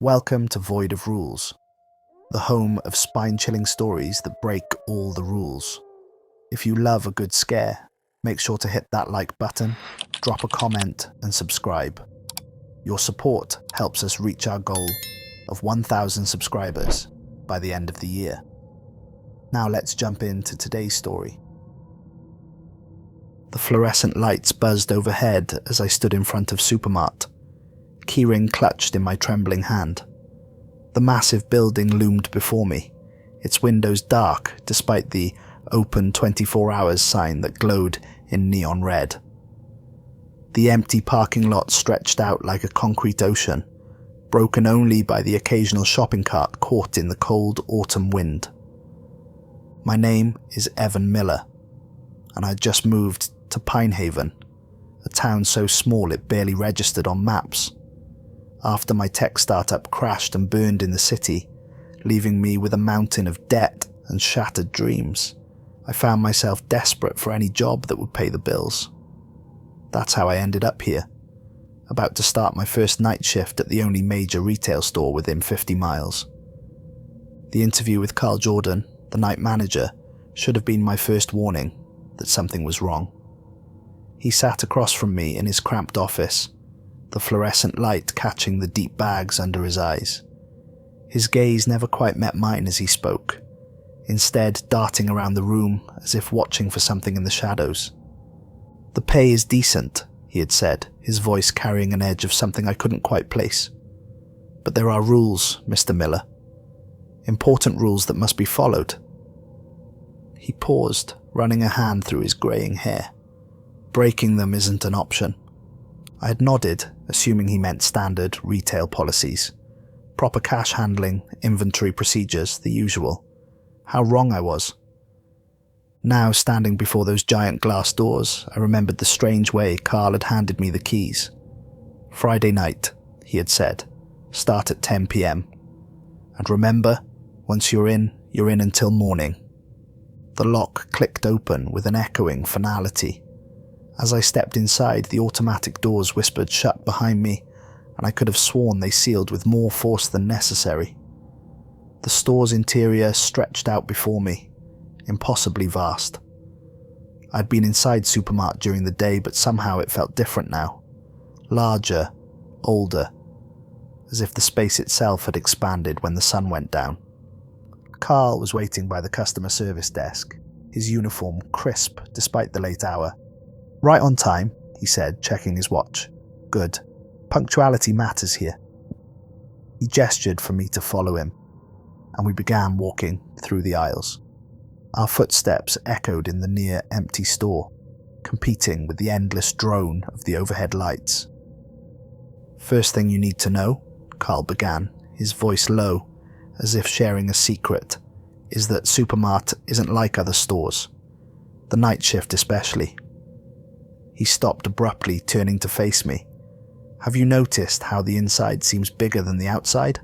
Welcome to Void of Rules, the home of spine-chilling stories that break all the rules. If you love a good scare, make sure to hit that like button, drop a comment and subscribe. Your support helps us reach our goal of 1,000 subscribers by the end of the year. Now let's jump into today's story. The fluorescent lights buzzed overhead as I stood in front of Supermart, keyring clutched in my trembling hand. The massive building loomed before me, its windows dark despite the "Open 24 hours" sign that glowed in neon red. The empty parking lot stretched out like a concrete ocean, broken only by the occasional shopping cart caught in the cold autumn wind. My name is Evan Miller, and I just moved to Pinehaven, a town so small it barely registered on maps. After my tech startup crashed and burned in the city, leaving me with a mountain of debt and shattered dreams, I found myself desperate for any job that would pay the bills. That's how I ended up here, about to start my first night shift at the only major retail store within 50 miles. The interview with Carl Jordan, the night manager, should have been my first warning that something was wrong. He sat across from me in his cramped office, the fluorescent light catching the deep bags under his eyes. His gaze never quite met mine as he spoke, instead darting around the room as if watching for something in the shadows. "The pay is decent," he had said, his voice carrying an edge of something I couldn't quite place. "But there are rules, Mr. Miller. Important rules that must be followed." He paused, running a hand through his greying hair. "Breaking them isn't an option." I had nodded, assuming he meant standard retail policies. Proper cash handling, inventory procedures, the usual. How wrong I was. Now, standing before those giant glass doors, I remembered the strange way Carl had handed me the keys. "Friday night," he had said. "Start at 10 p.m. And remember, once you're in until morning." The lock clicked open with an echoing finality. As I stepped inside, the automatic doors whispered shut behind me, and I could have sworn they sealed with more force than necessary. The store's interior stretched out before me, impossibly vast. I'd been inside Supermart during the day, but somehow it felt different now. Larger, older, as if the space itself had expanded when the sun went down. Carl was waiting by the customer service desk, his uniform crisp despite the late hour. "Right on time," he said, checking his watch. "Good. Punctuality matters here." He gestured for me to follow him, and we began walking through the aisles. Our footsteps echoed in the near-empty store, competing with the endless drone of the overhead lights. "First thing you need to know," Carl began, his voice low, as if sharing a secret, "is that Supermart isn't like other stores. The night shift especially." He stopped abruptly, turning to face me. "Have you noticed how the inside seems bigger than the outside?"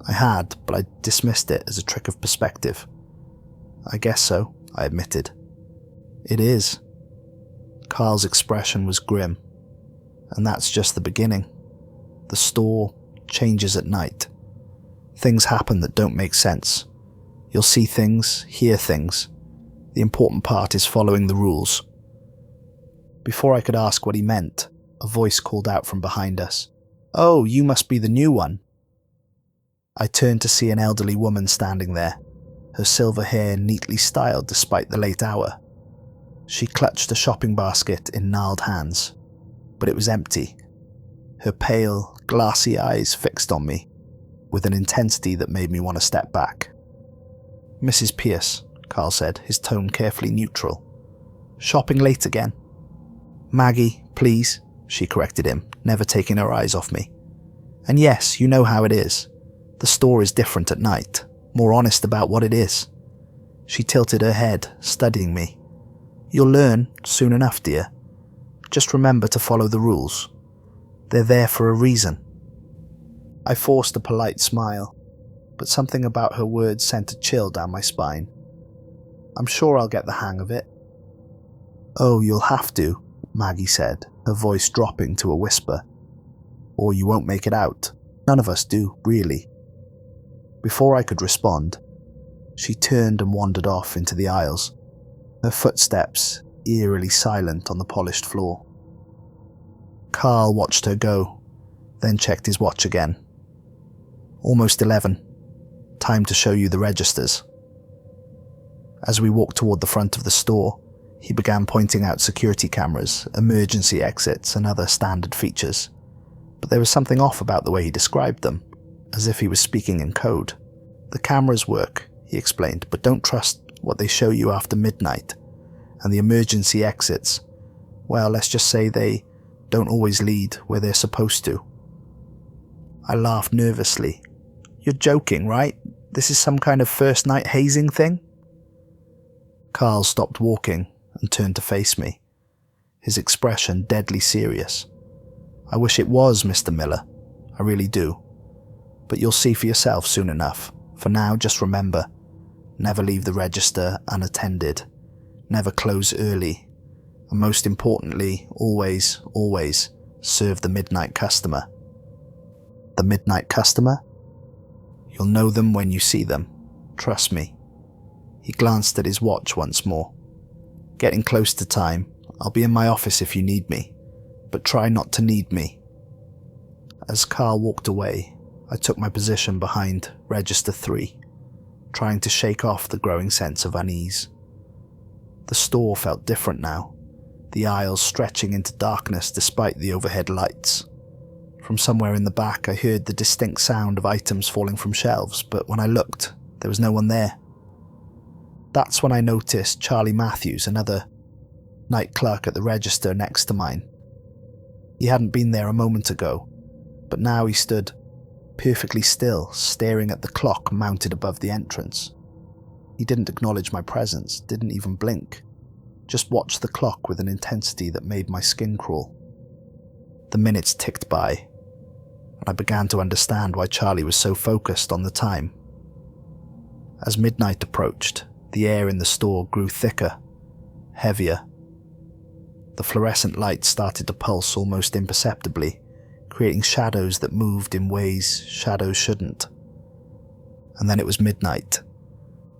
I had, but I dismissed it as a trick of perspective. "I guess so," I admitted. "It is." Carl's expression was grim. "And that's just the beginning. The store changes at night. Things happen that don't make sense. You'll see things, hear things. The important part is following the rules." Before I could ask what he meant, a voice called out from behind us. "Oh, you must be the new one." I turned to see an elderly woman standing there, her silver hair neatly styled despite the late hour. She clutched a shopping basket in gnarled hands, but it was empty. Her pale, glassy eyes fixed on me, with an intensity that made me want to step back. "Mrs. Pierce," Carl said, his tone carefully neutral. "Shopping late again?" "Maggie, please," she corrected him, never taking her eyes off me. "And yes, you know how it is. The store is different at night, more honest about what it is." She tilted her head, studying me. "You'll learn soon enough, dear. Just remember to follow the rules. They're there for a reason." I forced a polite smile, but something about her words sent a chill down my spine. "I'm sure I'll get the hang of it." "Oh, you'll have to," Maggie said, her voice dropping to a whisper. "Or you won't make it out." None of us do, really. Before I could respond, she turned and wandered off into the aisles, her footsteps eerily silent on the polished floor. Carl watched her go, then checked his watch again. Almost 11. Time to show you the registers. As we walked toward the front of the store, he began pointing out security cameras, emergency exits, and other standard features. But there was something off about the way he described them, as if he was speaking in code. The cameras work, he explained, but don't trust what they show you after midnight. And the emergency exits, well, let's just say they don't always lead where they're supposed to. I laughed nervously. You're joking, right? This is some kind of first night hazing thing? Carl stopped walking and turned to face me, his expression deadly serious. I wish it was, Mr. Miller. I really do. But you'll see for yourself soon enough. For now, just remember, never leave the register unattended. Never close early. And most importantly, always, always serve the midnight customer. The midnight customer? You'll know them when you see them. Trust me. He glanced at his watch once more. Getting close to time. I'll be in my office if you need me. But try not to need me. As Carl walked away, I took my position behind Register 3, trying to shake off the growing sense of unease. The store felt different now, the aisles stretching into darkness despite the overhead lights. From somewhere in the back I heard the distinct sound of items falling from shelves, but when I looked, there was no one there. That's when I noticed Charlie Matthews, another night clerk at the register next to mine. He hadn't been there a moment ago, but now he stood perfectly still, staring at the clock mounted above the entrance. He didn't acknowledge my presence, didn't even blink, just watched the clock with an intensity that made my skin crawl. The minutes ticked by, and I began to understand why Charlie was so focused on the time. As midnight approached, the air in the store grew thicker, heavier. The fluorescent light started to pulse almost imperceptibly, creating shadows that moved in ways shadows shouldn't. And then it was midnight.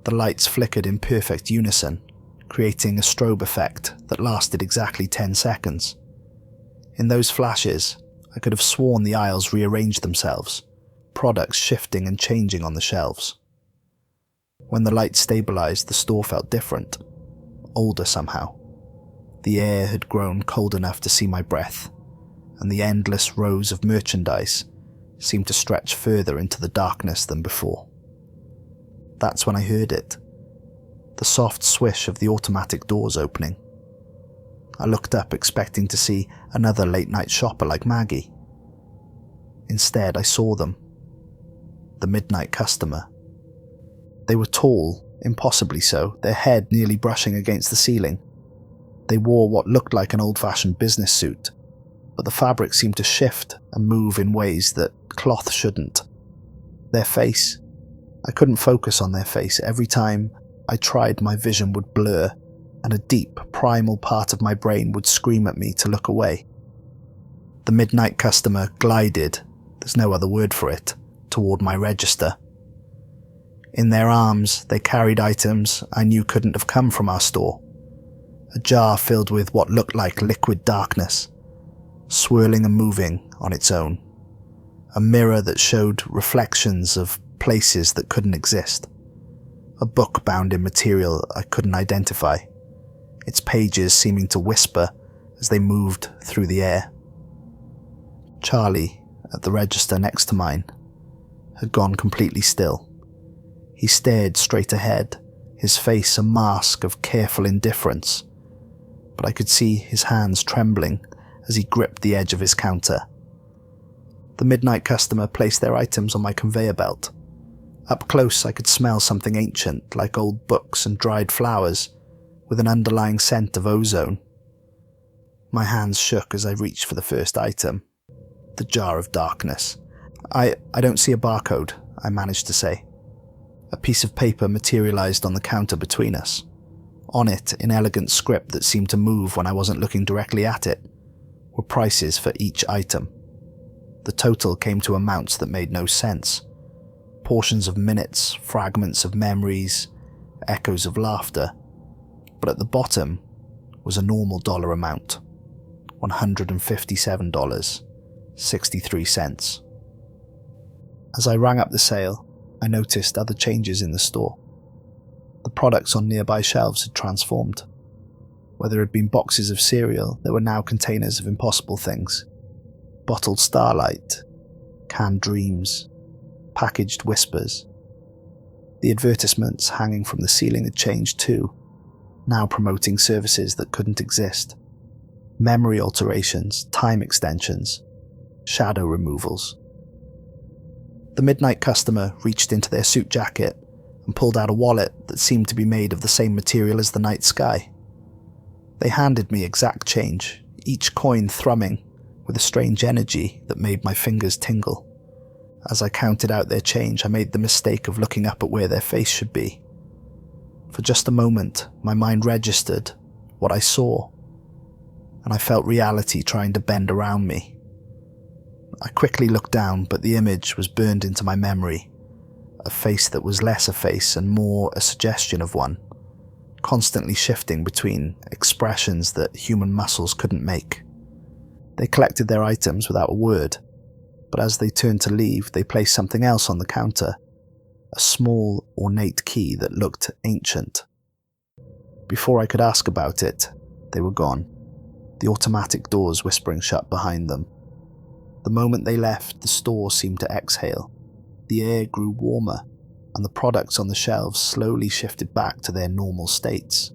The lights flickered in perfect unison, creating a strobe effect that lasted exactly 10 seconds. In those flashes, I could have sworn the aisles rearranged themselves, products shifting and changing on the shelves. When the light stabilized, the store felt different, older somehow. The air had grown cold enough to see my breath, and the endless rows of merchandise seemed to stretch further into the darkness than before. That's when I heard it, the soft swish of the automatic doors opening. I looked up expecting to see another late-night shopper like Maggie. Instead, I saw them, the midnight customer. They were tall, impossibly so, their head nearly brushing against the ceiling. They wore what looked like an old-fashioned business suit, but the fabric seemed to shift and move in ways that cloth shouldn't. Their face, I couldn't focus on their face. Every time I tried, my vision would blur, and a deep, primal part of my brain would scream at me to look away. The midnight customer glided, there's no other word for it, toward my register. In their arms, they carried items I knew couldn't have come from our store. A jar filled with what looked like liquid darkness, swirling and moving on its own. A mirror that showed reflections of places that couldn't exist. A book bound in material I couldn't identify, its pages seeming to whisper as they moved through the air. Charlie, at the register next to mine, had gone completely still. He stared straight ahead, his face a mask of careful indifference, but I could see his hands trembling as he gripped the edge of his counter. The midnight customer placed their items on my conveyor belt. Up close I could smell something ancient, like old books and dried flowers, with an underlying scent of ozone. My hands shook as I reached for the first item, the jar of darkness. I don't see a barcode, I managed to say. A piece of paper materialized on the counter between us. On it, in elegant script that seemed to move when I wasn't looking directly at it, were prices for each item. The total came to amounts that made no sense. Portions of minutes, fragments of memories, echoes of laughter. But at the bottom was a normal dollar amount, $157.63. As I rang up the sale, I noticed other changes in the store. The products on nearby shelves had transformed. Where there had been boxes of cereal, there were now containers of impossible things. Bottled starlight, canned dreams, packaged whispers. The advertisements hanging from the ceiling had changed too, now promoting services that couldn't exist. Memory alterations, time extensions, shadow removals. The midnight customer reached into their suit jacket and pulled out a wallet that seemed to be made of the same material as the night sky. They handed me exact change, each coin thrumming with a strange energy that made my fingers tingle. As I counted out their change, I made the mistake of looking up at where their face should be. For just a moment, my mind registered what I saw, and I felt reality trying to bend around me. I quickly looked down, but the image was burned into my memory, a face that was less a face and more a suggestion of one, constantly shifting between expressions that human muscles couldn't make. They collected their items without a word, but as they turned to leave, they placed something else on the counter, a small, ornate key that looked ancient. Before I could ask about it, they were gone, the automatic doors whispering shut behind them. The moment they left, the store seemed to exhale. The air grew warmer, and the products on the shelves slowly shifted back to their normal states.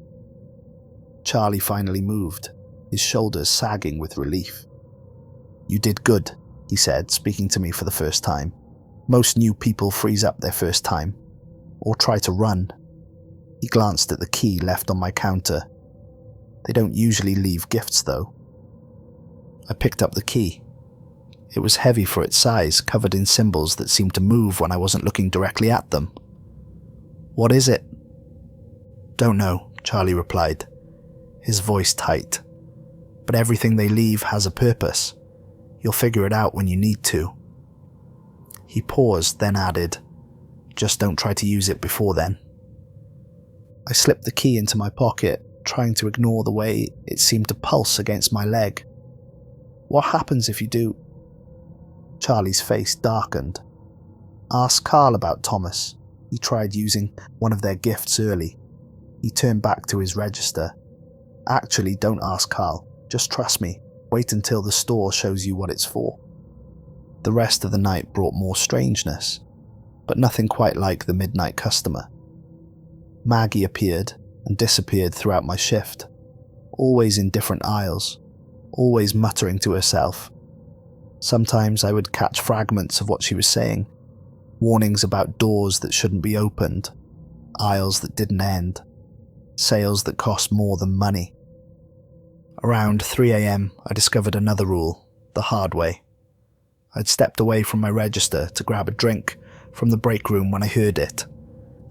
Charlie finally moved, his shoulders sagging with relief. "You did good," he said, speaking to me for the first time. "Most new people freeze up their first time, or try to run." He glanced at the key left on my counter. "They don't usually leave gifts, though." I picked up the key. It was heavy for its size, covered in symbols that seemed to move when I wasn't looking directly at them. "What is it?" "Don't know," Charlie replied, his voice tight. "But everything they leave has a purpose. You'll figure it out when you need to." He paused, then added, "Just don't try to use it before then." I slipped the key into my pocket, trying to ignore the way it seemed to pulse against my leg. "What happens if you do?" Charlie's face darkened. "Ask Carl about Thomas. He tried using one of their gifts early." He turned back to his register. "Actually, don't ask Carl. Just trust me. Wait until the store shows you what it's for." The rest of the night brought more strangeness, but nothing quite like the midnight customer. Maggie appeared and disappeared throughout my shift, always in different aisles, always muttering to herself. Sometimes I would catch fragments of what she was saying, warnings about doors that shouldn't be opened, aisles that didn't end, sales that cost more than money. Around 3 a.m, I discovered another rule, the hard way. I'd stepped away from my register to grab a drink from the break room when I heard it,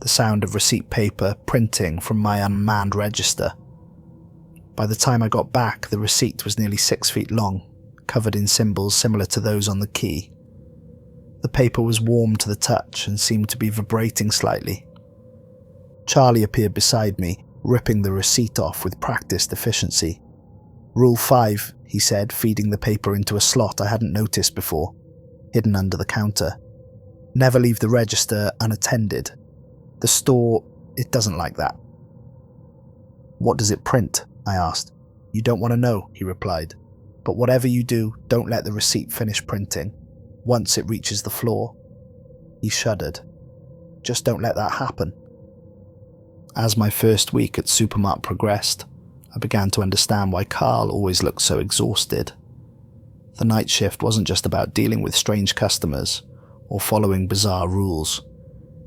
the sound of receipt paper printing from my unmanned register. By the time I got back, the receipt was nearly 6 feet long, covered in symbols similar to those on the key. The paper was warm to the touch and seemed to be vibrating slightly. Charlie appeared beside me, ripping the receipt off with practiced efficiency. "Rule 5, he said, feeding the paper into a slot I hadn't noticed before, hidden under the counter. "Never leave the register unattended. The store, it doesn't like that." "What does it print?" I asked. "You don't want to know," he replied. "But whatever you do, don't let the receipt finish printing. Once it reaches the floor." He shuddered. "Just don't let that happen." As my first week at Supermart progressed, I began to understand why Carl always looked so exhausted. The night shift wasn't just about dealing with strange customers or following bizarre rules.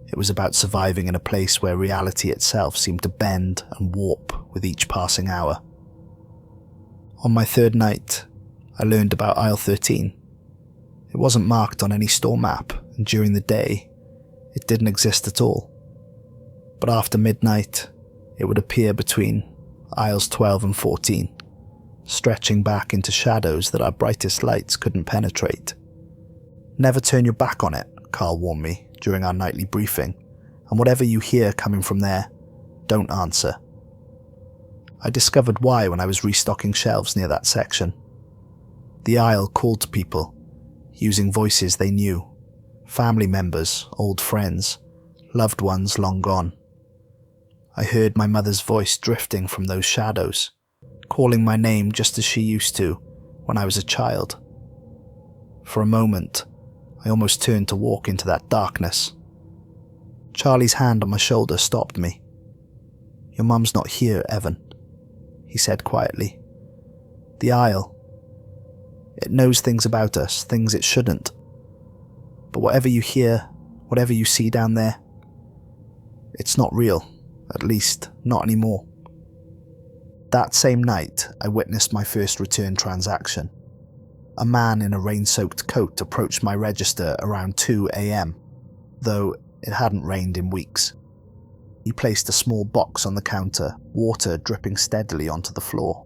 It was about surviving in a place where reality itself seemed to bend and warp with each passing hour. On my third night, I learned about aisle 13. It wasn't marked on any store map, and during the day, it didn't exist at all. But after midnight, it would appear between aisles 12 and 14, stretching back into shadows that our brightest lights couldn't penetrate. Never turn your back on it, Carl warned me during our nightly briefing, and whatever you hear coming from there, don't answer. I discovered why when I was restocking shelves near that section. The aisle called to people, using voices they knew, family members, old friends, loved ones long gone. I heard my mother's voice drifting from those shadows, calling my name just as she used to when I was a child. For a moment, I almost turned to walk into that darkness. Charlie's hand on my shoulder stopped me. "Your mum's not here, Evan," he said quietly. "The aisle. It knows things about us, things it shouldn't. But whatever you hear, whatever you see down there, it's not real, at least not anymore." That same night, I witnessed my first return transaction. A man in a rain-soaked coat approached my register around 2 a.m, though it hadn't rained in weeks. He placed a small box on the counter, water dripping steadily onto the floor.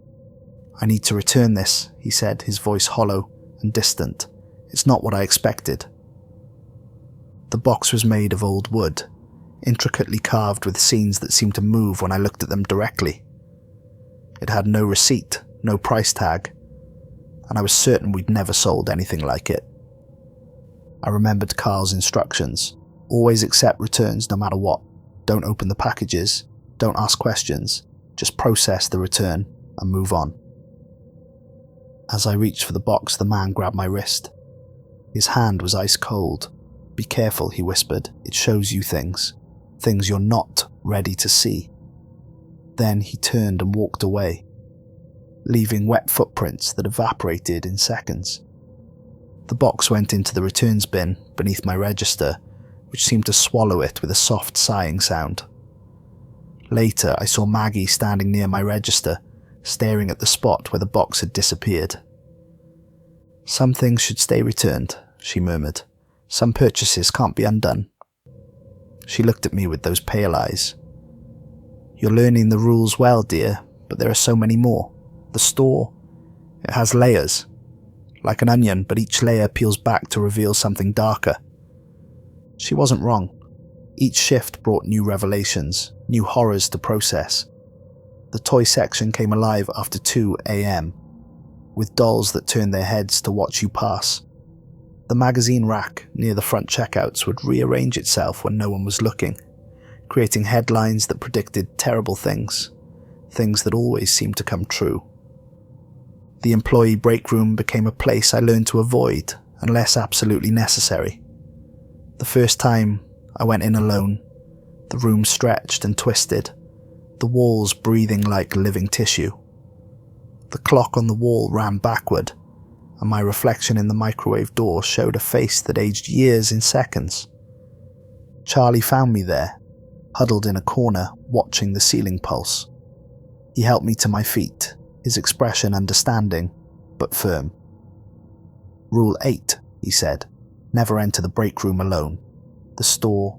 "I need to return this," he said, his voice hollow and distant. "It's not what I expected." The box was made of old wood, intricately carved with scenes that seemed to move when I looked at them directly. It had no receipt, no price tag, and I was certain we'd never sold anything like it. I remembered Carl's instructions. Always accept returns no matter what. Don't open the packages, don't ask questions, just process the return and move on. As I reached for the box, the man grabbed my wrist. His hand was ice cold. "Be careful," he whispered. "It shows you things you're not ready to see." Then he turned and walked away, leaving wet footprints that evaporated in seconds. The box went into the returns bin beneath my register, which seemed to swallow it with a soft sighing sound. Later, I saw Maggie standing near my register, staring at the spot where the box had disappeared. "Some things should stay returned," she murmured. "Some purchases can't be undone." She looked at me with those pale eyes. "You're learning the rules well, dear, but there are so many more. The store, it has layers. Like an onion, but each layer peels back to reveal something darker." She wasn't wrong. Each shift brought new revelations, new horrors to process. The toy section came alive after 2 a.m, with dolls that turned their heads to watch you pass. The magazine rack near the front checkouts would rearrange itself when no one was looking, creating headlines that predicted terrible things that always seemed to come true. The employee break room became a place I learned to avoid unless absolutely necessary. The first time I went in alone, the room stretched and twisted, the walls breathing like living tissue. The clock on the wall ran backward, and my reflection in the microwave door showed a face that aged years in seconds. Charlie found me there, huddled in a corner, watching the ceiling pulse. He helped me to my feet, his expression understanding, but firm. "Rule 8, he said. "Never enter the break room alone. The store,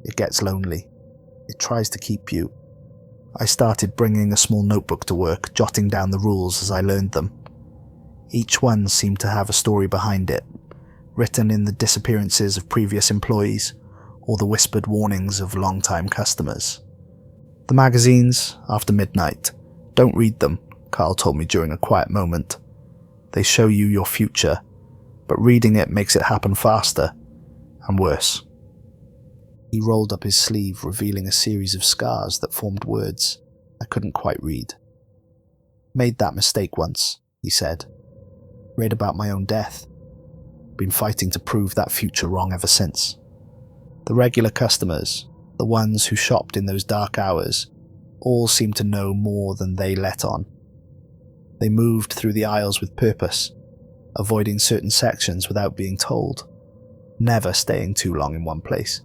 it gets lonely. It tries to keep you." I started bringing a small notebook to work, jotting down the rules as I learned them. Each one seemed to have a story behind it, written in the disappearances of previous employees or the whispered warnings of long-time customers. "The magazines, after midnight, don't read them," Carl told me during a quiet moment. "They show you your future, but reading it makes it happen faster and worse." He rolled up his sleeve, revealing a series of scars that formed words I couldn't quite read. "Made that mistake once," he said. "Read about my own death. Been fighting to prove that future wrong ever since." The regular customers, the ones who shopped in those dark hours, all seemed to know more than they let on. They moved through the aisles with purpose, avoiding certain sections without being told, never staying too long in one place.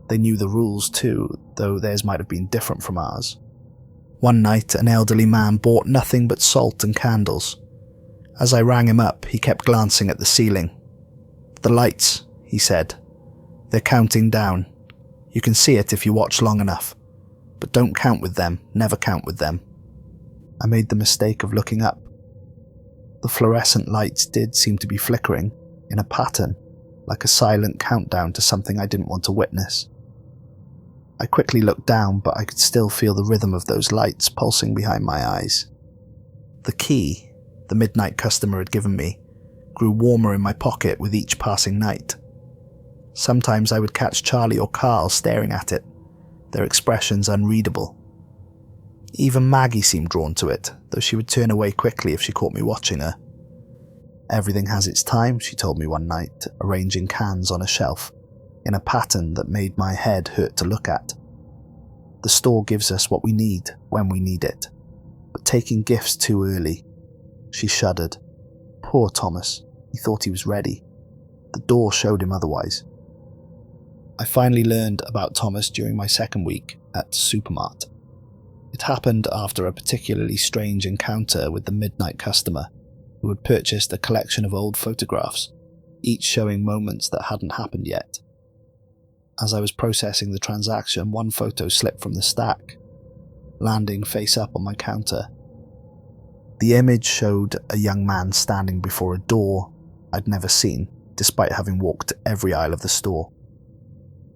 They knew the rules too, though theirs might have been different from ours. One night, an elderly man bought nothing but salt and candles. As I rang him up, he kept glancing at the ceiling. "The lights," he said. "They're counting down. You can see it if you watch long enough. But don't count with them, never count with them." I made the mistake of looking up. The fluorescent lights did seem to be flickering, in a pattern, like a silent countdown to something I didn't want to witness. I quickly looked down, but I could still feel the rhythm of those lights pulsing behind my eyes. The key the midnight customer had given me grew warmer in my pocket with each passing night. Sometimes I would catch Charlie or Carl staring at it, their expressions unreadable. Even Maggie seemed drawn to it, though she would turn away quickly if she caught me watching her. Everything has its time, she told me one night, arranging cans on a shelf, in a pattern that made my head hurt to look at. The store gives us what we need when we need it, but taking gifts too early. She shuddered. Poor Thomas, he thought he was ready. The door showed him otherwise. I finally learned about Thomas during my second week at Supermart. It happened after a particularly strange encounter with the midnight customer who had purchased a collection of old photographs, each showing moments that hadn't happened yet. As I was processing the transaction, one photo slipped from the stack, landing face up on my counter. The image showed a young man standing before a door I'd never seen, despite having walked every aisle of the store.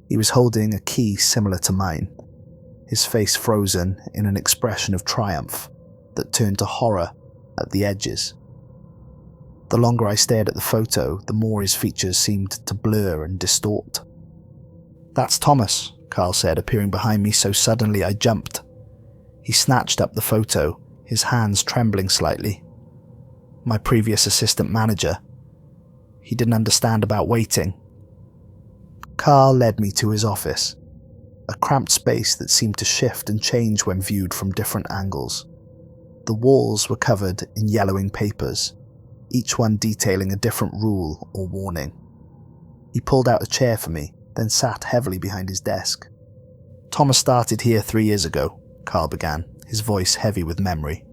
He was holding a key similar to mine, his face frozen in an expression of triumph that turned to horror at the edges. The longer I stared at the photo, the more his features seemed to blur and distort. "That's Thomas," Carl said, appearing behind me so suddenly I jumped. He snatched up the photo, his hands trembling slightly. My previous assistant manager. He didn't understand about waiting. Carl led me to his office, a cramped space that seemed to shift and change when viewed from different angles. The walls were covered in yellowing papers, each one detailing a different rule or warning. He pulled out a chair for me, then sat heavily behind his desk. "Thomas started here 3 years ago," Carl began, his voice heavy with memory.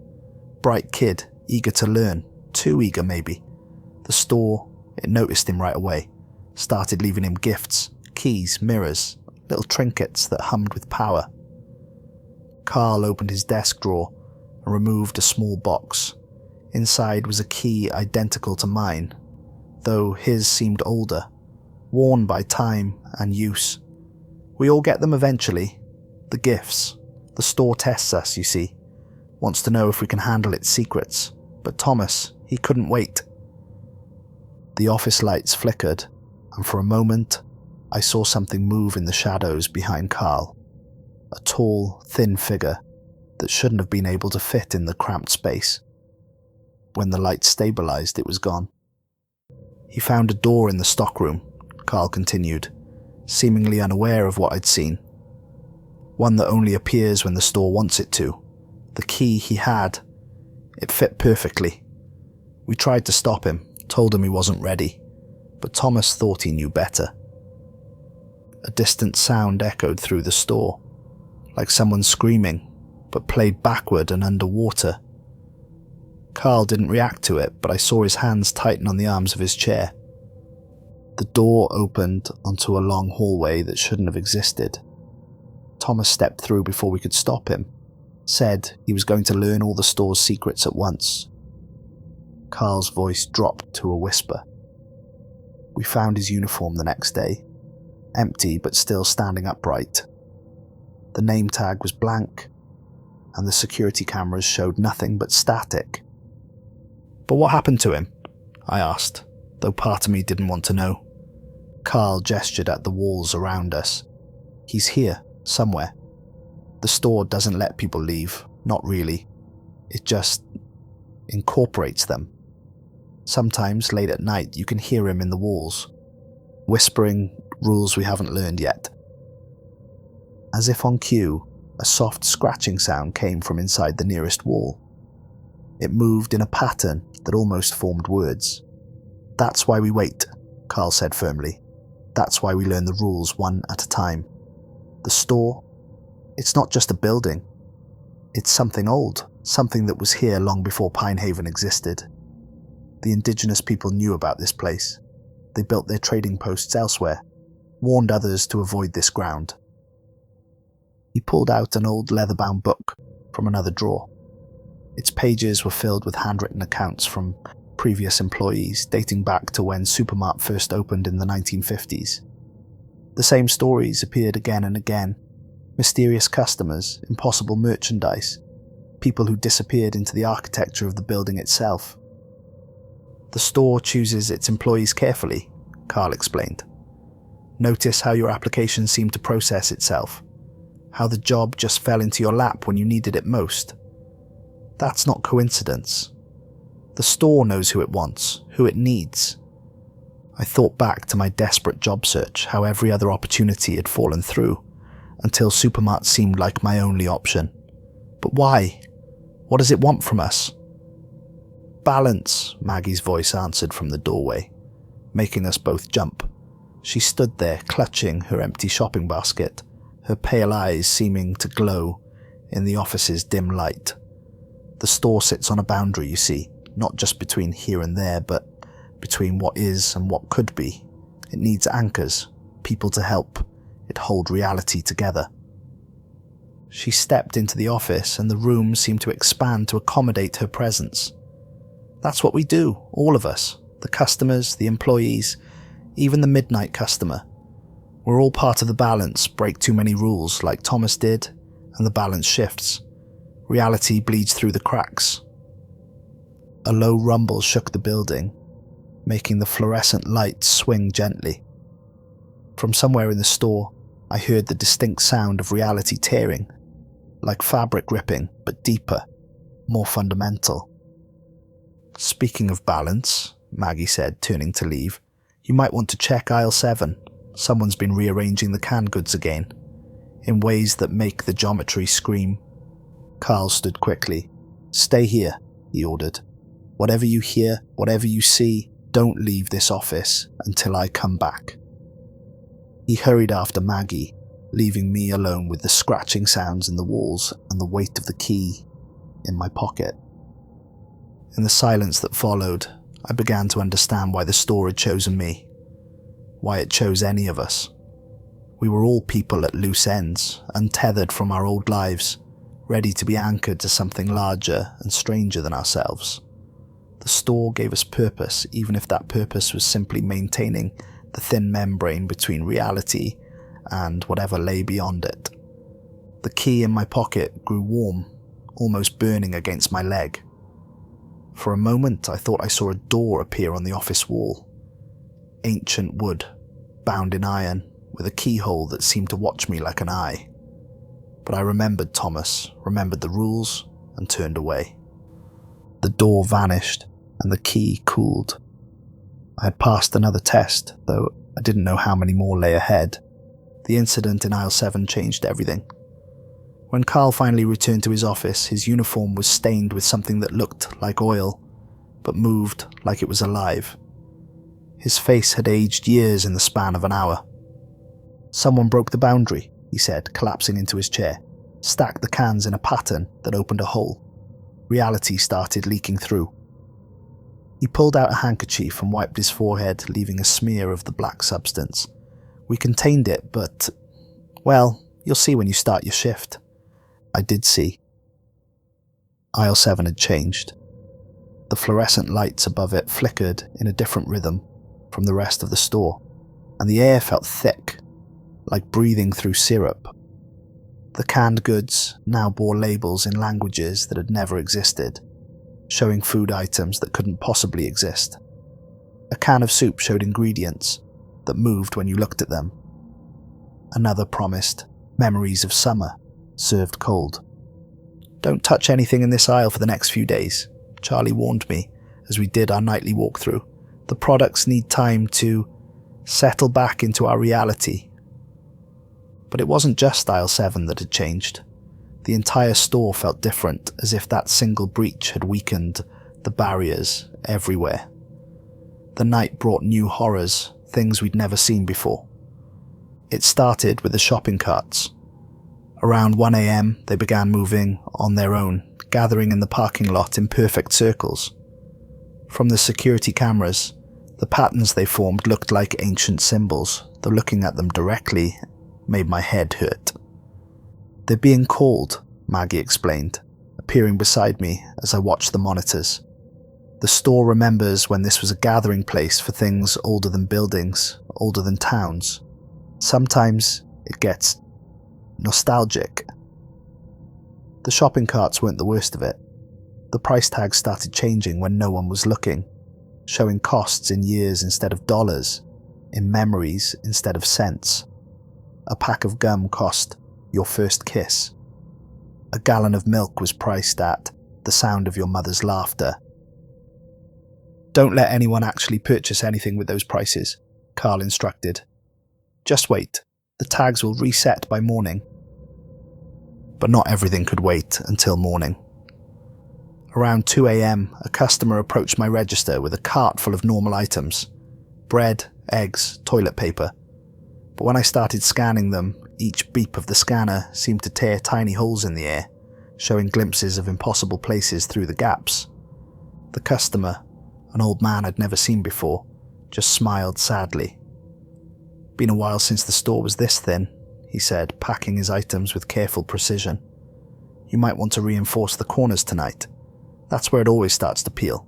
"Bright kid, eager to learn, too eager maybe. The store, it noticed him right away, started leaving him gifts, keys, mirrors, little trinkets that hummed with power." Carl opened his desk drawer and removed a small box. Inside was a key identical to mine, though his seemed older, worn by time and use. "We all get them eventually. The gifts. The store tests us, you see. Wants to know if we can handle its secrets. But Thomas, he couldn't wait." The office lights flickered, and for a moment, I saw something move in the shadows behind Carl. A tall, thin figure that shouldn't have been able to fit in the cramped space. When the light stabilized, it was gone. "He found a door in the stockroom," Carl continued, seemingly unaware of what I'd seen. "One that only appears when the store wants it to. The key he had, it fit perfectly. We tried to stop him, told him he wasn't ready, but Thomas thought he knew better." A distant sound echoed through the store, like someone screaming, but played backward and underwater. Carl didn't react to it, but I saw his hands tighten on the arms of his chair. The door opened onto a long hallway that shouldn't have existed. Thomas stepped through before we could stop him, said he was going to learn all the store's secrets at once. Carl's voice dropped to a whisper. We found his uniform the next day, empty but still standing upright. The name tag was blank, and the security cameras showed nothing but static. "But what happened to him?" I asked, though part of me didn't want to know. Carl gestured at the walls around us. "He's here, somewhere. The store doesn't let people leave, not really. It just incorporates them. Sometimes, late at night, you can hear him in the walls, whispering rules we haven't learned yet." As if on cue, a soft scratching sound came from inside the nearest wall. It moved in a pattern that almost formed words. "That's why we wait," Carl said firmly. "That's why we learn the rules one at a time. The store, it's not just a building. It's something old, something that was here long before Pinehaven existed. The indigenous people knew about this place. They built their trading posts elsewhere, warned others to avoid this ground." He pulled out an old leather-bound book from another drawer. Its pages were filled with handwritten accounts from previous employees dating back to when Supermart first opened in the 1950s. The same stories appeared again and again. Mysterious customers, impossible merchandise, people who disappeared into the architecture of the building itself. The store chooses its employees carefully, Carl explained. Notice how your application seemed to process itself, how the job just fell into your lap when you needed it most. That's not coincidence. The store knows who it wants, who it needs. I thought back to my desperate job search, how every other opportunity had fallen through, until Supermart seemed like my only option. But why? What does it want from us? Balance, Maggie's voice answered from the doorway, making us both jump. She stood there, clutching her empty shopping basket, her pale eyes seeming to glow in the office's dim light. The store sits on a boundary, you see, not just between here and there, but between what is and what could be. It needs anchors, people to help it hold reality together. She stepped into the office and the room seemed to expand to accommodate her presence. That's what we do, all of us, the customers, the employees, even the midnight customer. We're all part of the balance, break too many rules like Thomas did, and the balance shifts. Reality bleeds through the cracks. A low rumble shook the building, making the fluorescent lights swing gently. From somewhere in the store, I heard the distinct sound of reality tearing, like fabric ripping, but deeper, more fundamental. Speaking of balance, Maggie said, turning to leave, you might want to check aisle 7. Someone's been rearranging the canned goods again, in ways that make the geometry scream. Carl stood quickly. Stay here, he ordered. Whatever you hear, whatever you see, don't leave this office until I come back. He hurried after Maggie, leaving me alone with the scratching sounds in the walls and the weight of the key in my pocket. In the silence that followed, I began to understand why the store had chosen me, why it chose any of us. We were all people at loose ends, untethered from our old lives, ready to be anchored to something larger and stranger than ourselves. The store gave us purpose, even if that purpose was simply maintaining the thin membrane between reality and whatever lay beyond it. The key in my pocket grew warm, almost burning against my leg. For a moment, I thought I saw a door appear on the office wall. Ancient wood, bound in iron, with a keyhole that seemed to watch me like an eye. But I remembered Thomas, remembered the rules, and turned away. The door vanished, and the key cooled. I had passed another test, though I didn't know how many more lay ahead. The incident in aisle 7 changed everything. When Carl finally returned to his office, his uniform was stained with something that looked like oil, but moved like it was alive. His face had aged years in the span of an hour. Someone broke the boundary, he said, collapsing into his chair, stacked the cans in a pattern that opened a hole. Reality started leaking through. He pulled out a handkerchief and wiped his forehead, leaving a smear of the black substance. We contained it, but, well, you'll see when you start your shift. I did see. Aisle 7 had changed. The fluorescent lights above it flickered in a different rhythm from the rest of the store, and the air felt thick, like breathing through syrup. The canned goods now bore labels in languages that had never existed, showing food items that couldn't possibly exist. A can of soup showed ingredients that moved when you looked at them. Another promised memories of summer, served cold. Don't touch anything in this aisle for the next few days, Charlie warned me as we did our nightly walkthrough. The products need time to settle back into our reality. But it wasn't just aisle 7 that had changed. The entire store felt different, as if that single breach had weakened the barriers everywhere. The night brought new horrors, things we'd never seen before. It started with the shopping carts. Around 1 a.m, they began moving on their own, gathering in the parking lot in perfect circles. From the security cameras, the patterns they formed looked like ancient symbols, though looking at them directly made my head hurt. They're being called, Maggie explained, appearing beside me as I watched the monitors. The store remembers when this was a gathering place for things older than buildings, older than towns. Sometimes it gets nostalgic. The shopping carts weren't the worst of it. The price tags started changing when no one was looking, showing costs in years instead of dollars, in memories instead of cents. A pack of gum cost your first kiss. A gallon of milk was priced at the sound of your mother's laughter. Don't let anyone actually purchase anything with those prices, Carl instructed. Just wait. The tags will reset by morning. But not everything could wait until morning. Around 2 a.m, a customer approached my register with a cart full of normal items. Bread, eggs, toilet paper. But when I started scanning them, each beep of the scanner seemed to tear tiny holes in the air, showing glimpses of impossible places through the gaps. The customer, an old man I'd never seen before, just smiled sadly. Been a while since the store was this thin, he said, packing his items with careful precision. You might want to reinforce the corners tonight. That's where it always starts to peel.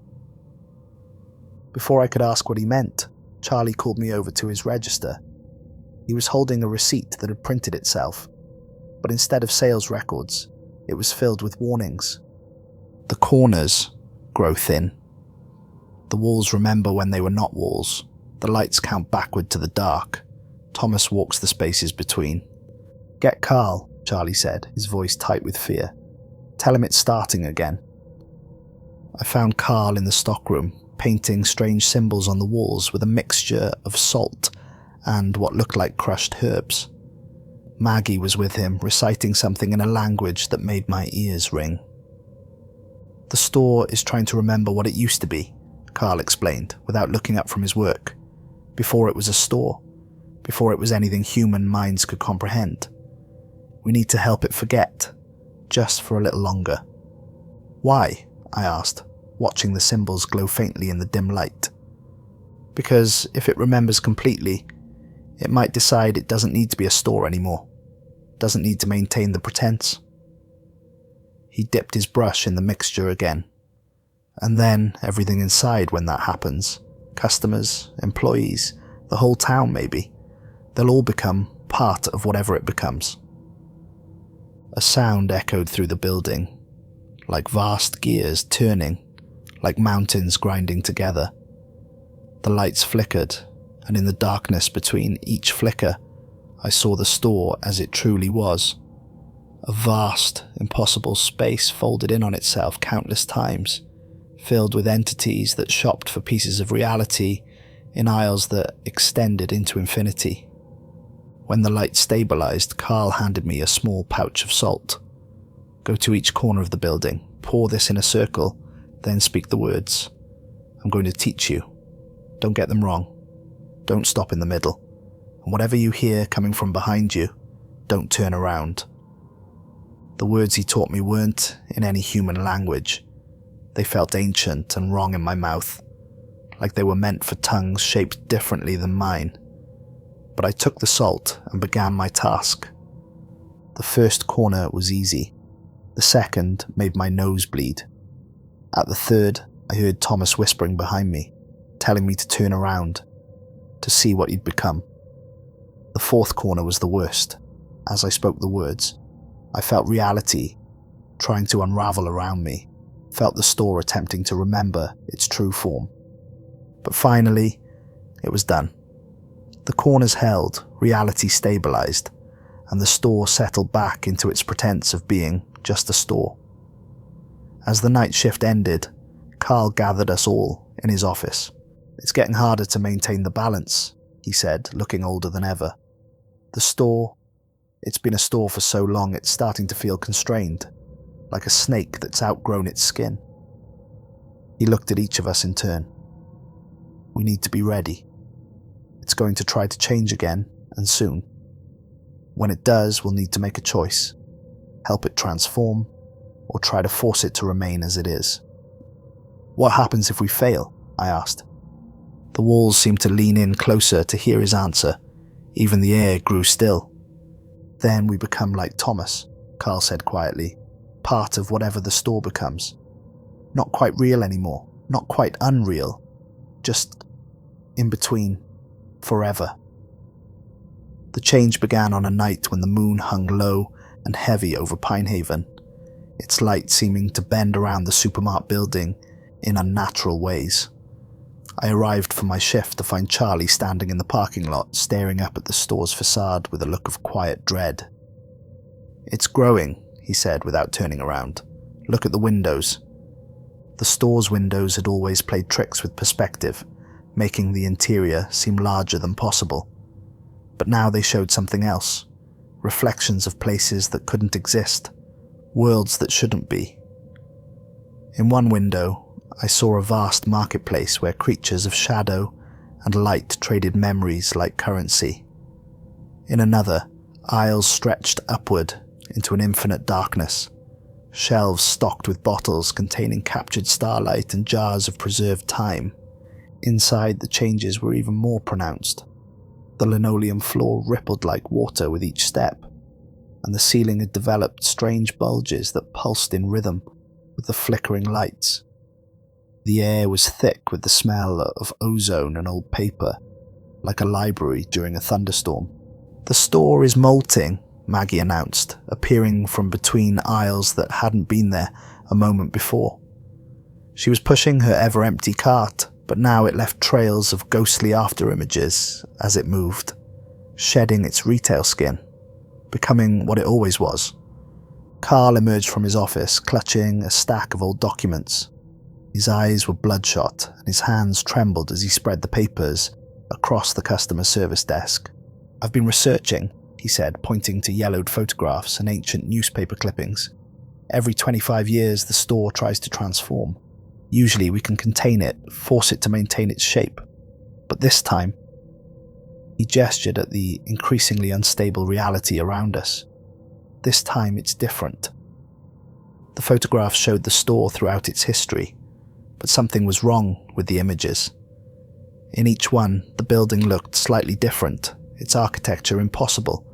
Before I could ask what he meant, Charlie called me over to his register. He was holding a receipt that had printed itself, but instead of sales records, it was filled with warnings. The corners grow thin. The walls remember when they were not walls. The lights count backward to the dark. Thomas walks the spaces between. Get Carl, Charlie said, his voice tight with fear. Tell him it's starting again. I found Carl in the stockroom, painting strange symbols on the walls with a mixture of salt and what looked like crushed herbs. Maggie was with him, reciting something in a language that made my ears ring. The store is trying to remember what it used to be, Carl explained, without looking up from his work. Before it was a store, before it was anything human minds could comprehend. We need to help it forget, just for a little longer. Why? I asked, watching the symbols glow faintly in the dim light. Because if it remembers completely, it might decide it doesn't need to be a store anymore, doesn't need to maintain the pretense. He dipped his brush in the mixture again. And then everything inside when that happens, customers, employees, the whole town maybe, they'll all become part of whatever it becomes. A sound echoed through the building, like vast gears turning, like mountains grinding together. The lights flickered, and in the darkness between each flicker, I saw the store as it truly was. A vast, impossible space folded in on itself countless times, filled with entities that shopped for pieces of reality in aisles that extended into infinity. When the light stabilized, Carl handed me a small pouch of salt. Go to each corner of the building, pour this in a circle, then speak the words. I'm going to teach you. Don't get them wrong. Don't stop in the middle. And whatever you hear coming from behind you, don't turn around. The words he taught me weren't in any human language. They felt ancient and wrong in my mouth, like they were meant for tongues shaped differently than mine. But I took the salt and began my task. The first corner was easy. The second made my nose bleed. At the third, I heard Thomas whispering behind me, telling me to turn around, to see what he'd become. The fourth corner was the worst. As I spoke the words, I felt reality trying to unravel around me, felt the store attempting to remember its true form. But finally, it was done. The corners held, reality stabilized, and the store settled back into its pretense of being just a store. As the night shift ended, Carl gathered us all in his office. It's getting harder to maintain the balance, he said, looking older than ever. The store, it's been a store for so long it's starting to feel constrained, like a snake that's outgrown its skin. He looked at each of us in turn. We need to be ready. It's going to try to change again, and soon. When it does, we'll need to make a choice. Help it transform, or try to force it to remain as it is. What happens if we fail? I asked. The walls seemed to lean in closer to hear his answer. Even the air grew still. Then we become like Thomas, Carl said quietly, part of whatever the store becomes. Not quite real anymore, Not quite unreal, just in between, forever. The change began on a night when the moon hung low and heavy over Pinehaven, its light seeming to bend around the Supermart building in unnatural ways. I arrived for my shift to find Charlie standing in the parking lot, staring up at the store's facade with a look of quiet dread. "It's growing," he said without turning around. "Look at the windows." The store's windows had always played tricks with perspective, making the interior seem larger than possible. But now they showed something else, reflections of places that couldn't exist, worlds that shouldn't be. In one window, I saw a vast marketplace where creatures of shadow and light traded memories like currency. In another, aisles stretched upward into an infinite darkness, shelves stocked with bottles containing captured starlight and jars of preserved time. Inside, the changes were even more pronounced. The linoleum floor rippled like water with each step, and the ceiling had developed strange bulges that pulsed in rhythm with the flickering lights. The air was thick with the smell of ozone and old paper, like a library during a thunderstorm. "The store is molting," Maggie announced, appearing from between aisles that hadn't been there a moment before. She was pushing her ever-empty cart, but now it left trails of ghostly after-images as it moved, shedding its retail skin, becoming what it always was. Carl emerged from his office, clutching a stack of old documents. His eyes were bloodshot, and his hands trembled as he spread the papers across the customer service desk. "I've been researching," he said, pointing to yellowed photographs and ancient newspaper clippings. "Every 25 years, the store tries to transform. Usually we can contain it, force it to maintain its shape. But this time," he gestured at the increasingly unstable reality around us. "This time it's different." The photographs showed the store throughout its history, but something was wrong with the images. In each one, the building looked slightly different, its architecture impossible,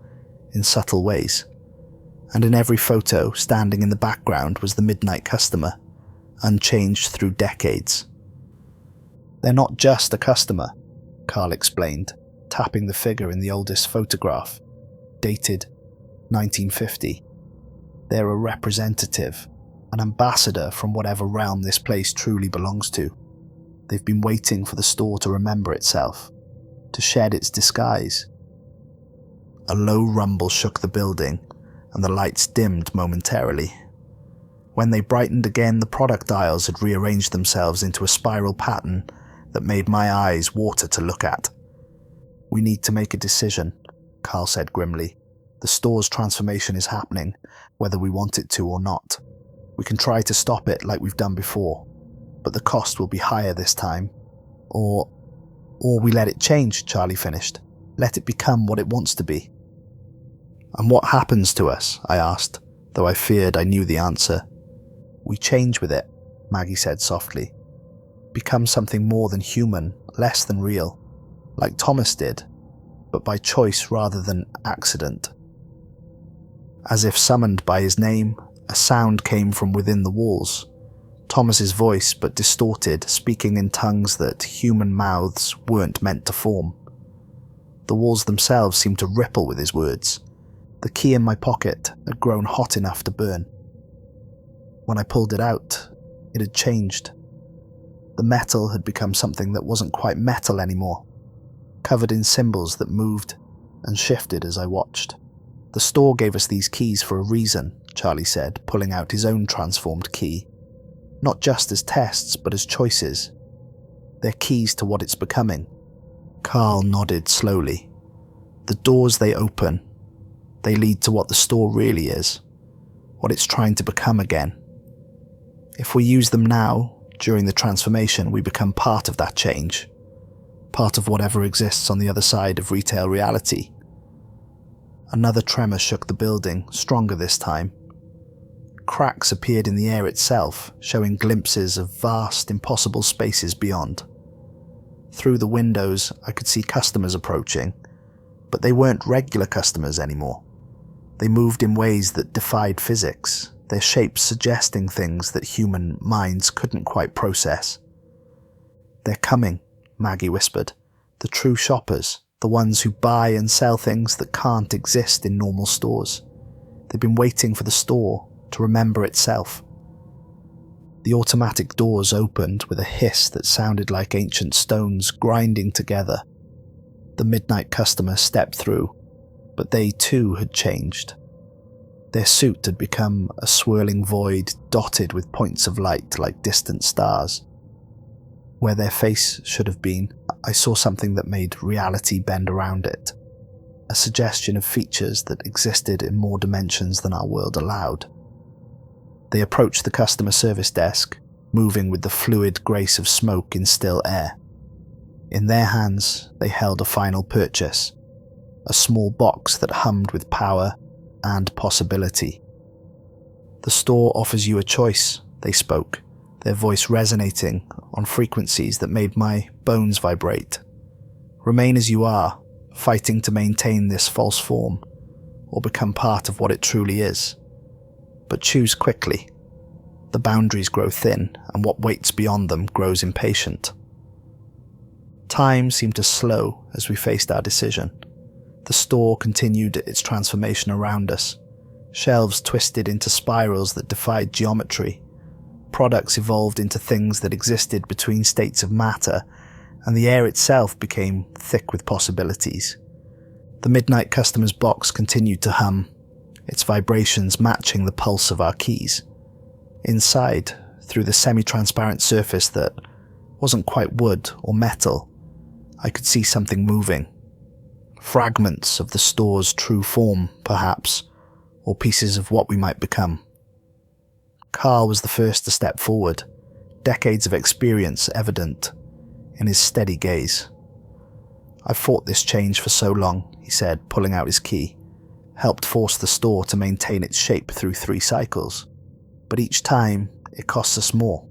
in subtle ways. And in every photo, standing in the background, was the midnight customer, unchanged through decades. "They're not just a customer," Carl explained, tapping the figure in the oldest photograph, dated 1950. "They're a representative, an ambassador from whatever realm this place truly belongs to. They've been waiting for the store to remember itself, to shed its disguise." A low rumble shook the building, and the lights dimmed momentarily. When they brightened again, the product aisles had rearranged themselves into a spiral pattern that made my eyes water to look at. "We need to make a decision," Carl said grimly. "The store's transformation is happening, whether we want it to or not. We can try to stop it like we've done before, but the cost will be higher this time. Or we let it change," Charlie finished. "Let it become what it wants to be." "And what happens to us?" I asked, though I feared I knew the answer. "We change with it," Maggie said softly. "Become something more than human, less than real, like Thomas did, but by choice rather than accident." As if summoned by his name, a sound came from within the walls. Thomas's voice, but distorted, speaking in tongues that human mouths weren't meant to form. The walls themselves seemed to ripple with his words. The key in my pocket had grown hot enough to burn. When I pulled it out, it had changed. The metal had become something that wasn't quite metal anymore, covered in symbols that moved and shifted as I watched. "The store gave us these keys for a reason," Charlie said, pulling out his own transformed key. "Not just as tests, but as choices. They're keys to what it's becoming." Carl nodded slowly. "The doors they open, they lead to what the store really is, what it's trying to become again. If we use them now, during the transformation, we become part of that change, part of whatever exists on the other side of retail reality." Another tremor shook the building, stronger this time. Cracks appeared in the air itself, showing glimpses of vast, impossible spaces beyond. Through the windows, I could see customers approaching, but they weren't regular customers anymore. They moved in ways that defied physics, their shapes suggesting things that human minds couldn't quite process. "They're coming," Maggie whispered. "The true shoppers, the ones who buy and sell things that can't exist in normal stores. They've been waiting for the store to remember itself." The automatic doors opened with a hiss that sounded like ancient stones grinding together. The midnight customer stepped through, but they too had changed. Their suit had become a swirling void dotted with points of light like distant stars. Where their face should have been, I saw something that made reality bend around it, a suggestion of features that existed in more dimensions than our world allowed. They approached the customer service desk, moving with the fluid grace of smoke in still air. In their hands, they held a final purchase, a small box that hummed with power and possibility. "The store offers you a choice," they spoke, their voice resonating on frequencies that made my bones vibrate. "Remain as you are, fighting to maintain this false form, or become part of what it truly is. But choose quickly. The boundaries grow thin, and what waits beyond them grows impatient." Time seemed to slow as we faced our decision. The store continued its transformation around us. Shelves twisted into spirals that defied geometry. Products evolved into things that existed between states of matter, and the air itself became thick with possibilities. The midnight customer's box continued to hum, its vibrations matching the pulse of our keys. Inside, through the semi-transparent surface that wasn't quite wood or metal, I could see something moving. Fragments of the store's true form, perhaps, or pieces of what we might become. Carl was the first to step forward, decades of experience evident in his steady gaze. "I've fought this change for so long," he said, pulling out his key. "Helped force the store to maintain its shape through 3 cycles. But each time, it costs us more.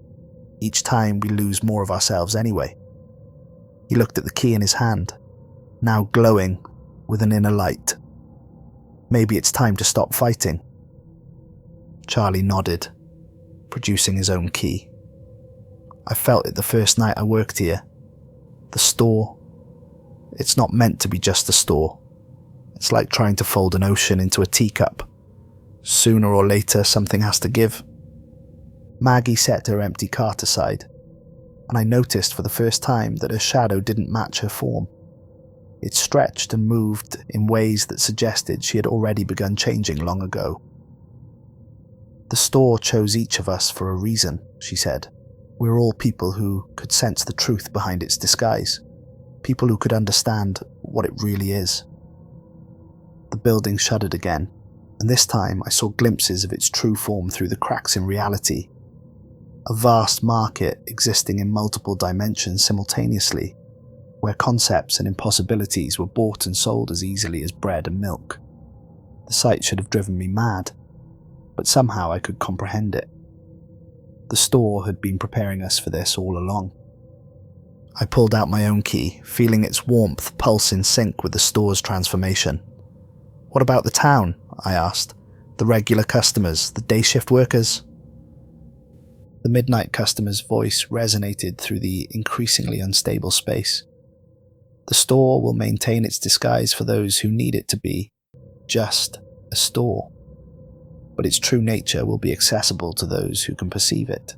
Each time we lose more of ourselves anyway." He looked at the key in his hand, now glowing with an inner light. "Maybe it's time to stop fighting." Charlie nodded, producing his own key. "I felt it the first night I worked here. The store, it's not meant to be just a store. It's like trying to fold an ocean into a teacup. Sooner or later, something has to give." Maggie set her empty cart aside, and I noticed for the first time that her shadow didn't match her form. It stretched and moved in ways that suggested she had already begun changing long ago. "The store chose each of us for a reason," she said. "We're all people who could sense the truth behind its disguise. People who could understand what it really is." The building shuddered again, and this time I saw glimpses of its true form through the cracks in reality. A vast market existing in multiple dimensions simultaneously, where concepts and impossibilities were bought and sold as easily as bread and milk. The sight should have driven me mad, but somehow I could comprehend it. The store had been preparing us for this all along. I pulled out my own key, feeling its warmth pulse in sync with the store's transformation. "What about the town?" I asked. "The regular customers, the day shift workers?" The midnight customer's voice resonated through the increasingly unstable space. "The store will maintain its disguise for those who need it to be just a store. But its true nature will be accessible to those who can perceive it,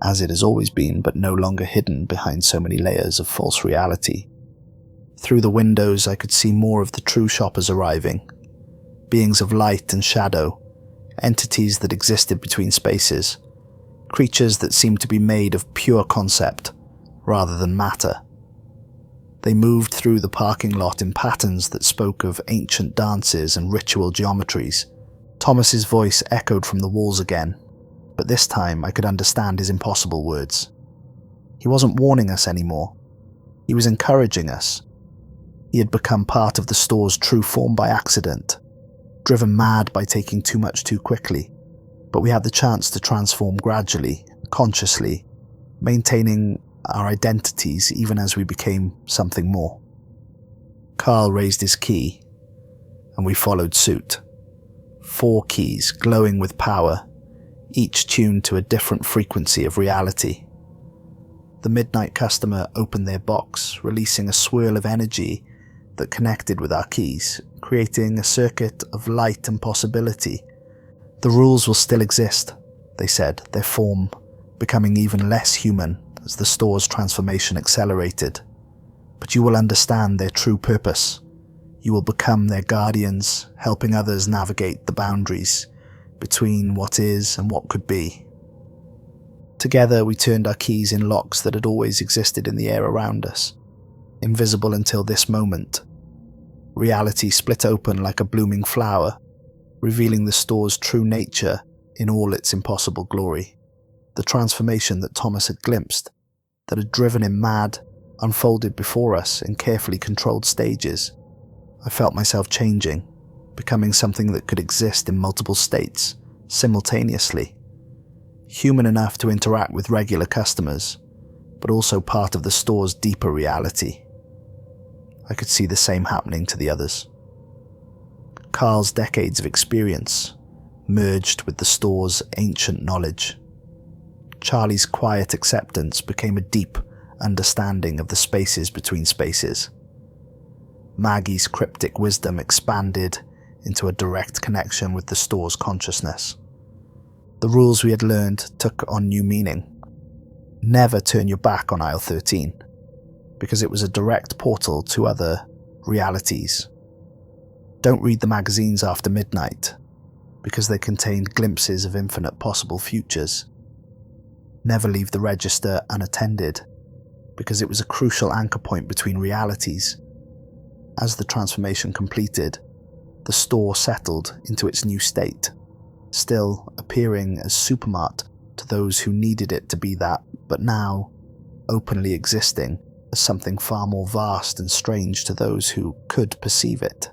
as it has always been, but no longer hidden behind so many layers of false reality." Through the windows I could see more of the true shoppers arriving, beings of light and shadow, entities that existed between spaces, creatures that seemed to be made of pure concept rather than matter. They moved through the parking lot in patterns that spoke of ancient dances and ritual geometries. Thomas's voice echoed from the walls again, but this time I could understand his impossible words. He wasn't warning us anymore. He was encouraging us. He had become part of the store's true form by accident, driven mad by taking too much too quickly. But we had the chance to transform gradually, consciously, maintaining our identities even as we became something more. Carl raised his key, and we followed suit. 4 keys glowing with power, each tuned to a different frequency of reality. The midnight customer opened their box, releasing a swirl of energy that connected with our keys, creating a circuit of light and possibility. The rules will still exist, they said, their form becoming even less human as the store's transformation accelerated. But you will understand their true purpose. You will become their guardians, helping others navigate the boundaries between what is and what could be. Together we turned our keys in locks that had always existed in the air around us, invisible until this moment. Reality split open like a blooming flower, revealing the store's true nature in all its impossible glory. The transformation that Thomas had glimpsed, that had driven him mad, unfolded before us in carefully controlled stages. I felt myself changing, becoming something that could exist in multiple states, simultaneously. Human enough to interact with regular customers, but also part of the store's deeper reality. I could see the same happening to the others. Carl's decades of experience merged with the store's ancient knowledge. Charlie's quiet acceptance became a deep understanding of the spaces between spaces. Maggie's cryptic wisdom expanded into a direct connection with the store's consciousness. The rules we had learned took on new meaning. Never turn your back on aisle 13, because it was a direct portal to other realities. Don't read the magazines after midnight, because they contained glimpses of infinite possible futures. Never leave the register unattended, because it was a crucial anchor point between realities. As the transformation completed, the store settled into its new state, still appearing as Supermart to those who needed it to be that, but now openly existing as something far more vast and strange to those who could perceive it.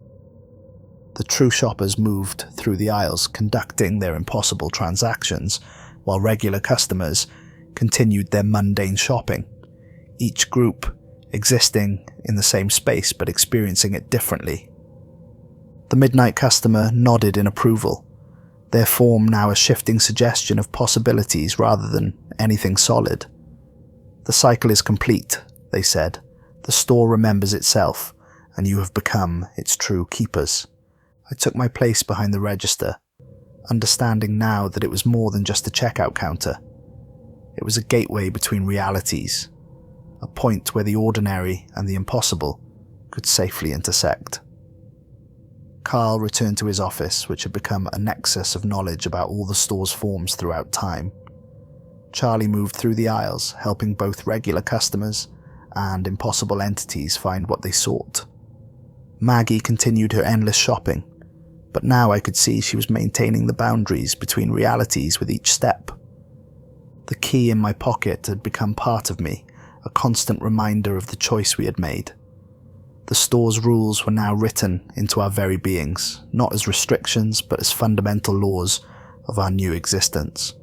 The true shoppers moved through the aisles, conducting their impossible transactions, while regular customers continued their mundane shopping, each group existing in the same space but experiencing it differently. The midnight customer nodded in approval, their form now a shifting suggestion of possibilities rather than anything solid. The cycle is complete, they said. The store remembers itself, and you have become its true keepers. I took my place behind the register, understanding now that it was more than just a checkout counter. It was a gateway between realities, a point where the ordinary and the impossible could safely intersect. Carl returned to his office, which had become a nexus of knowledge about all the store's forms throughout time. Charlie moved through the aisles, helping both regular customers and impossible entities find what they sought. Maggie continued her endless shopping, but now I could see she was maintaining the boundaries between realities with each step. The key in my pocket had become part of me, a constant reminder of the choice we had made. The store's rules were now written into our very beings, not as restrictions but as fundamental laws of our new existence.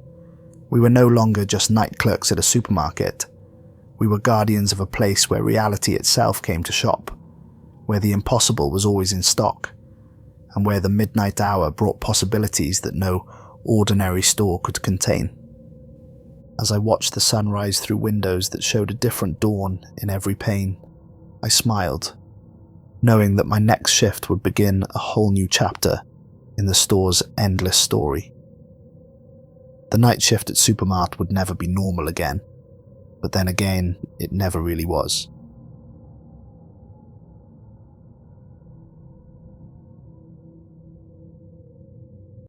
We were no longer just night clerks at a supermarket. We were guardians of a place where reality itself came to shop, where the impossible was always in stock, and where the midnight hour brought possibilities that no ordinary store could contain. As I watched the sun rise through windows that showed a different dawn in every pane, I smiled, knowing that my next shift would begin a whole new chapter in the store's endless story. The night shift at Supermart would never be normal again, but then again, it never really was.